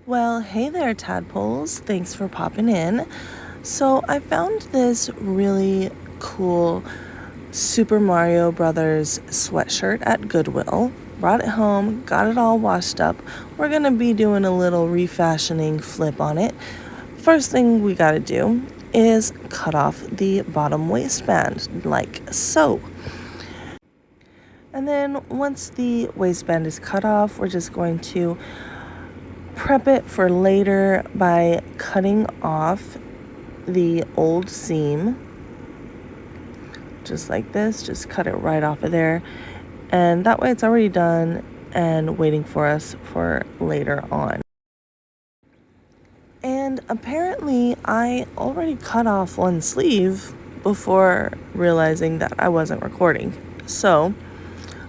Well, hey there, tadpoles. Thanks for popping in. So, I found this really cool Super Mario Brothers sweatshirt at Goodwill. Brought it home, got it all washed up. We're going to be doing a little refashioning flip on it. First thing we got to do is cut off the bottom waistband, like so. And then once the waistband is cut off, we're just going to prep it for later by cutting off the old seam just like this. Just cut it right off of there, and that way it's already done and waiting for us for later on. And apparently I already cut off one sleeve before realizing that I wasn't recording, so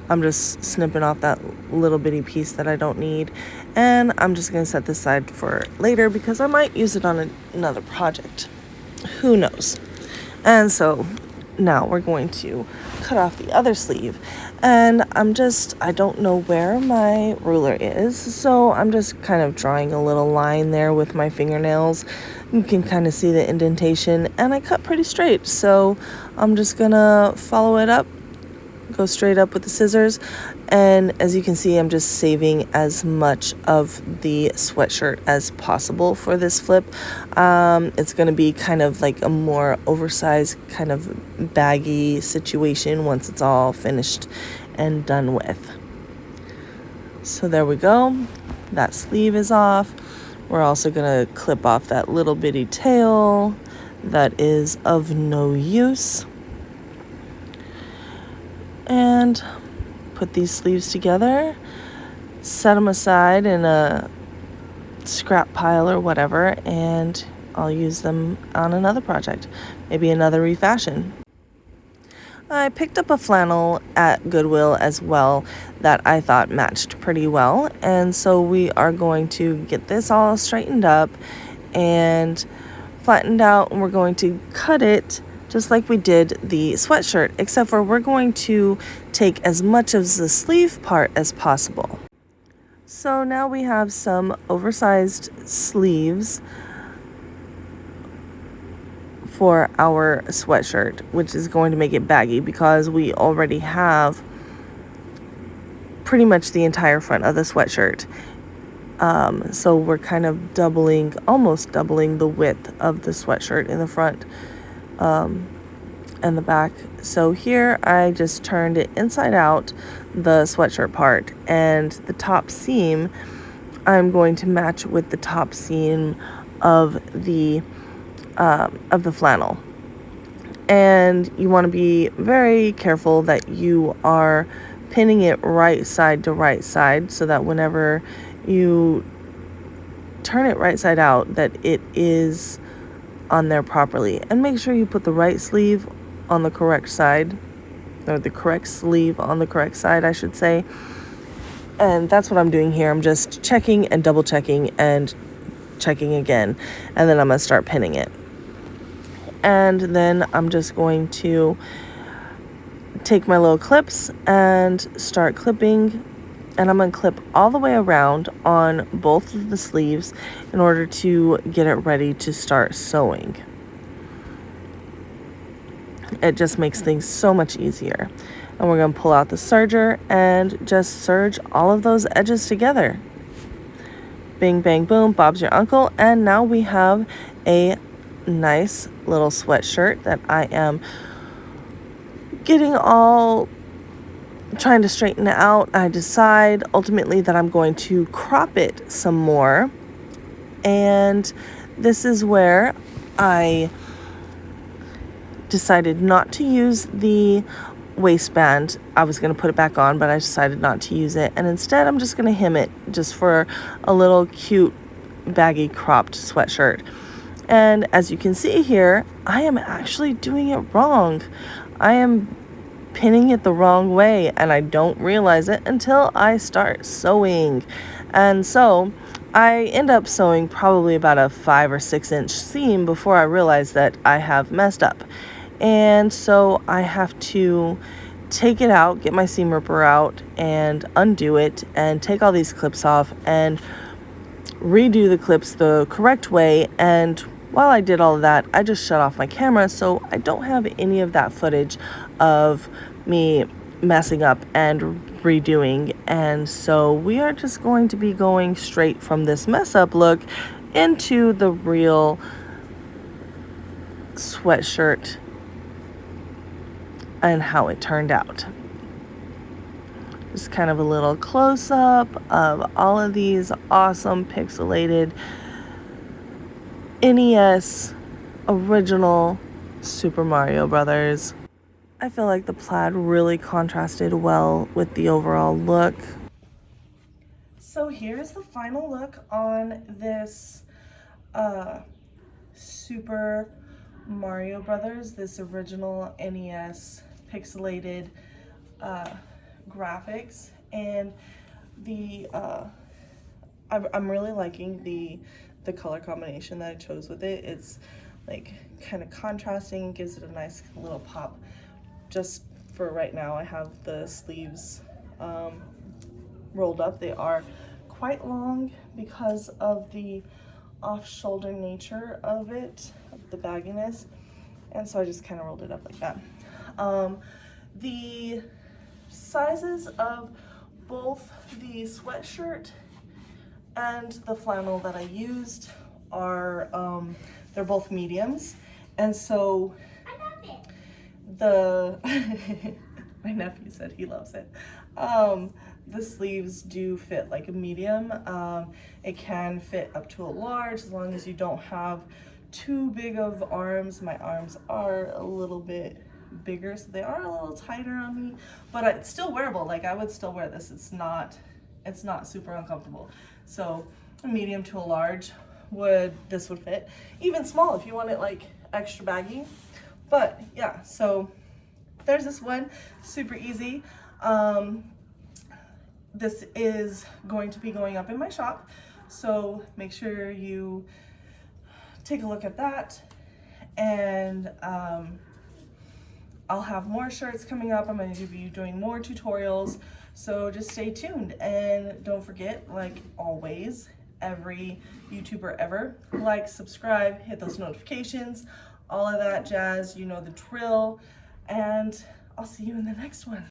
I'm just snipping off that little bitty piece that I don't need, and I'm just going to set this aside for later because I might use it on another project. Who knows? And so now we're going to cut off the other sleeve, and I don't know where my ruler is, so I'm just kind of drawing a little line there with my fingernails. You can kind of see the indentation, and I cut pretty straight, so I'm just gonna follow it up, go straight up with the scissors. And as you can see, I'm just saving as much of the sweatshirt as possible for this flip. It's going to be kind of like a more oversized, kind of baggy situation once it's all finished and done with. So there we go. That sleeve is off. We're also going to clip off that little bitty tail that is of no use. And put these sleeves together, set them aside in a scrap pile or whatever, and I'll use them on another project, maybe another refashion. I picked up a flannel at Goodwill as well that I thought matched pretty well, and so we are going to get this all straightened up and flattened out, and we're going to cut it just like we did the sweatshirt, except for we're going to take as much of the sleeve part as possible. So now we have some oversized sleeves for our sweatshirt, which is going to make it baggy because we already have pretty much the entire front of the sweatshirt. So we're kind of almost doubling the width of the sweatshirt in the front and the back. So here I just turned it inside out, the sweatshirt part, and the top seam I'm going to match with the top seam of the flannel. And you want to be very careful that you are pinning it right side to right side, so that whenever you turn it right side out, that it is on there properly. And make sure you put the right sleeve on the correct side, or the correct sleeve on the correct side, I should say. And that's what I'm doing here. I'm just checking and double checking and checking again, and then I'm gonna start pinning it. And then I'm just going to take my little clips and start clipping, and I'm going to clip all the way around on both of the sleeves in order to get it ready to start sewing. It just makes things so much easier. And we're going to pull out the serger and just serge all of those edges together. Bing, bang, boom, Bob's your uncle. And now we have a nice little sweatshirt that I am getting all trying to straighten out. I decide ultimately that I'm going to crop it some more, and this is where I decided not to use the waistband. I was going to put it back on, but I decided not to use it, and instead I'm just going to hem it just for a little cute baggy cropped sweatshirt. And as you can see here, I am actually doing it wrong. I am pinning it the wrong way, and I don't realize it until I start sewing. And so I end up sewing probably about a 5 or 6 inch seam before I realize that I have messed up. And so I have to take it out, get my seam ripper out and undo it, and take all these clips off and redo the clips the correct way, and while I did all of that, I just shut off my camera, so I don't have any of that footage of me messing up and redoing. And so we are just going to be going straight from this mess up look into the real sweatshirt and how it turned out. Just kind of a little close-up of all of these awesome pixelated NES original Super Mario Brothers. I feel like the plaid really contrasted well with the overall look. So here's the final look on this Super Mario Brothers, this original NES pixelated graphics, and the I'm really liking the color combination that I chose with it. It's like kind of contrasting, gives it a nice little pop. Just for right now, I have the sleeves rolled up. They are quite long because of the off-shoulder nature of it, the bagginess, and so I just kind of rolled it up like that. The sizes of both the sweatshirt and the flannel that I used are they're both mediums, and so the my nephew said he loves it. The sleeves do fit like a medium. It can fit up to a large as long as you don't have too big of arms. My arms are a little bit bigger, so they are a little tighter on me, but it's still wearable. Like, I would still wear this. It's not super uncomfortable. So a medium to a large this would fit. Even small if you want it like extra baggy. But yeah, so there's this one, super easy. This is going to be going up in my shop, so make sure you take a look at that. And I'll have more shirts coming up. I'm going to be doing more tutorials, so just stay tuned. And don't forget, like always, every YouTuber ever, like, subscribe, hit those notifications, all of that jazz. You know the drill, and I'll see you in the next one.